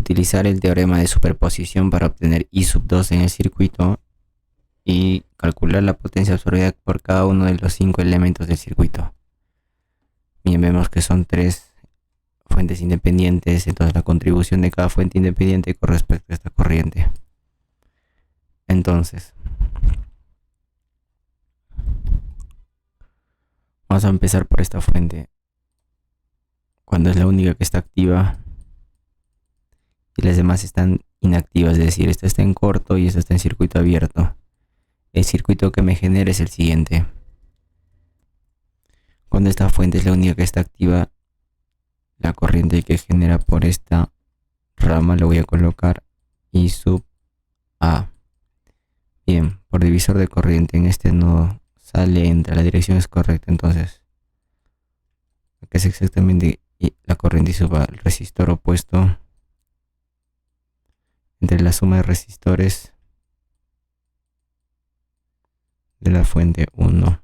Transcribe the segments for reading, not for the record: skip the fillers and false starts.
utilizar el teorema de superposición para obtener I sub 2 en el circuito y calcular la potencia absorbida por cada uno de los 5 elementos del circuito. Bien, vemos que son 3 fuentes independientes, entonces la contribución de cada fuente independiente con respecto a esta corriente. Entonces, vamos a empezar por esta fuente, cuando es la única que está activa y las demás están inactivas, es decir, esta está en corto y esta está en circuito abierto. El circuito que me genera es el siguiente. Cuando esta fuente es la única que está activa, la corriente que genera por esta rama la voy a colocar I sub A. Bien, por divisor de corriente en este nodo sale, entra, la dirección es correcta, entonces acá es exactamente la corriente I sub A, el resistor opuesto entre la suma de resistores de la fuente 1,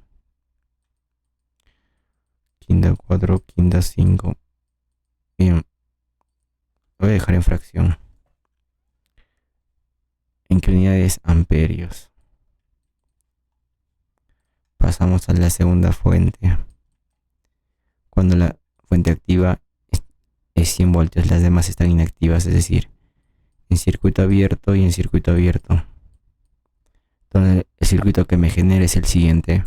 quinta 4, quinta 5. Bien, lo voy a dejar en fracción. ¿En qué unidades? Amperios. Pasamos a la segunda fuente. Cuando la fuente activa es 100 voltios, las demás están inactivas, es decir, en circuito abierto y en circuito abierto. Entonces el circuito que me genera es el siguiente.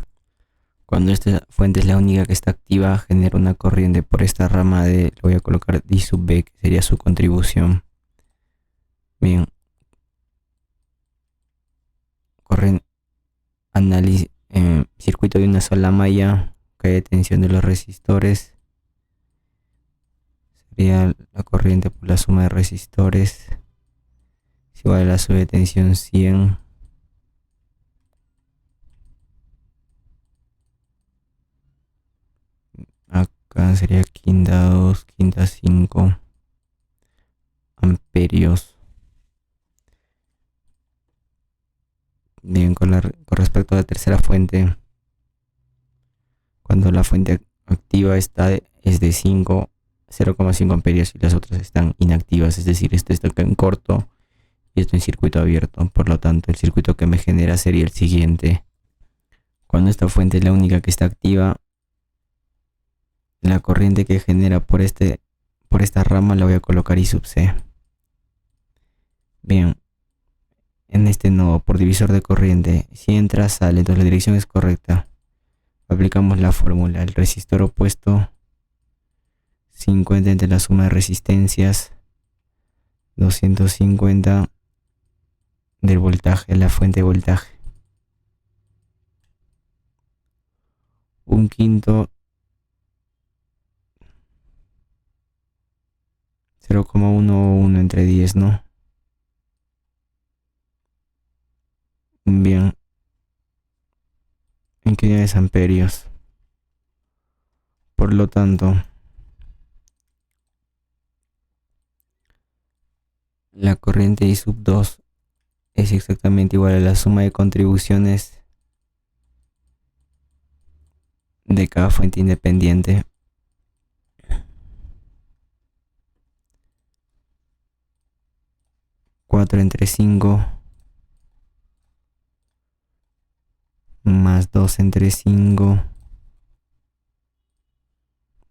Cuando esta fuente es la única que está activa, genera una corriente por esta rama de, le voy a colocar D sub B, que sería su contribución. Bien, circuito de una sola malla, caída de tensión de los resistores, sería la corriente por la suma de resistores, es igual a la sube de tensión 100 acá sería quinta 2, quinta 5 amperios. Bien, con respecto a la tercera fuente, cuando la fuente activa es de 0,5 amperios y las otras están inactivas, es decir, esto está acá en corto y esto en circuito abierto. Por lo tanto, el circuito que me genera sería el siguiente. Cuando esta fuente es la única que está activa, la corriente que genera por esta rama la voy a colocar I sub C. Bien, en este nodo por divisor de corriente, si entra, sale, entonces la dirección es correcta. Aplicamos la fórmula, el resistor opuesto 50 entre la suma de resistencias 250 del voltaje, la fuente de voltaje. Un quinto 0,11 entre 10, ¿no? Bien, en qué unidades amperios. Por lo tanto, la corriente I sub 2 es exactamente igual a la suma de contribuciones de cada fuente independiente. Cuatro entre 5 más 2 entre 5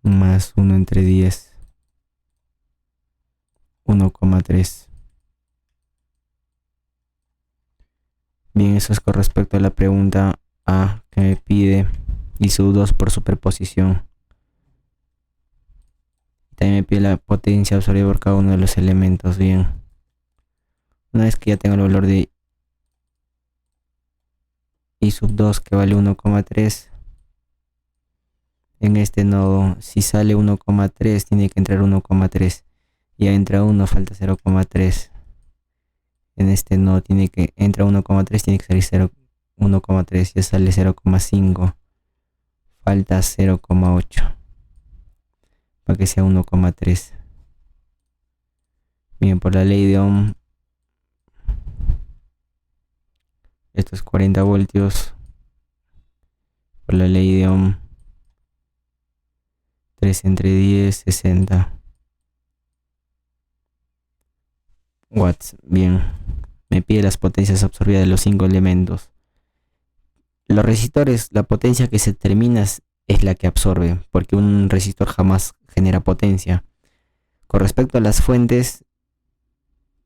más 1 entre 10, 1,3. Bien, eso es con respecto a la pregunta A, que me pide I sub 2 por superposición. También me pide la potencia absorbida por cada uno de los elementos. Bien, una vez que ya tengo el valor de I sub 2 que vale 1,3, en este nodo, si sale 1,3 tiene que entrar 1,3, ya entra 1, falta 0,3. En este nodo entra 1,3, tiene que salir 1,3, ya sale 0,5, falta 0,8 para que sea 1,3. Bien, por la ley de Ohm, esto es 40 voltios. Por la ley de Ohm, 3 entre 10, 60. watts. Bien, me pide las potencias absorbidas de los 5 elementos. Los resistores, la potencia que se termina es la que absorbe, porque un resistor jamás genera potencia. Con respecto a las fuentes,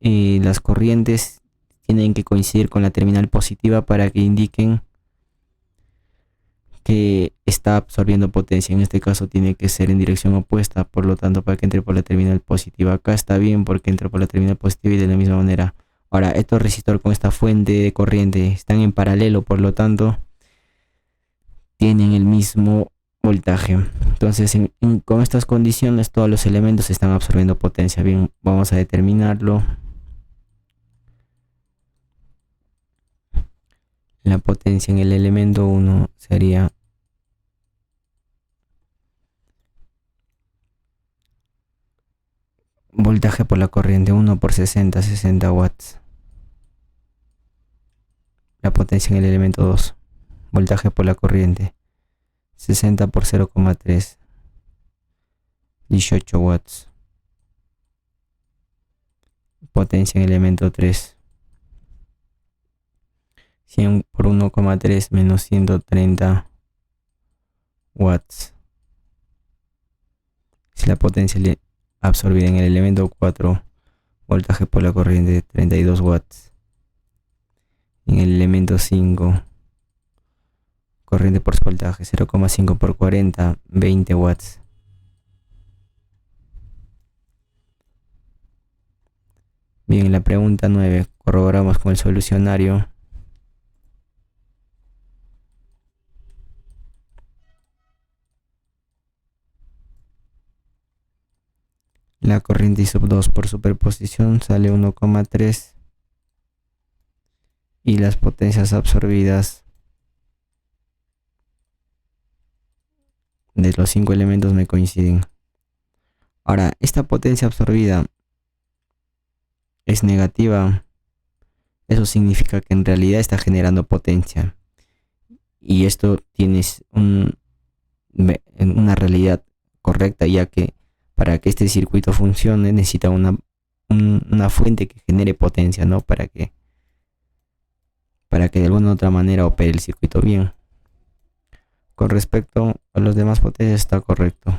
las corrientes tienen que coincidir con la terminal positiva para que indiquen que está absorbiendo potencia. En este caso tiene que ser en dirección opuesta, por lo tanto para que entre por la terminal positiva. Acá está bien porque entra por la terminal positiva y de la misma manera. Ahora, estos resistores con esta fuente de corriente están en paralelo, por lo tanto tienen el mismo voltaje. Entonces con estas condiciones todos los elementos están absorbiendo potencia. Bien, vamos a determinarlo. La potencia en el elemento 1 sería voltaje por la corriente 1 por 60 watts. La potencia en el elemento 2, voltaje por la corriente 60 por 0,3, 18 watts. Potencia en el elemento 3, 100 por 1,3 menos 130 watts. Si la potencia absorbida en el elemento 4, voltaje por la corriente 32 watts. En el elemento 5, corriente por su voltaje 0,5 por 40, 20 watts. Bien, en la pregunta 9 corroboramos con el solucionario. La corriente I sub 2 por superposición sale 1,3 y las potencias absorbidas de los 5 elementos me coinciden. Ahora, esta potencia absorbida es negativa. Eso significa que en realidad está generando potencia. Y esto tiene una realidad correcta, ya que para que este circuito funcione necesita una fuente que genere potencia, ¿no? Para que de alguna u otra manera opere el circuito bien. Con respecto a los demás potencias está correcto.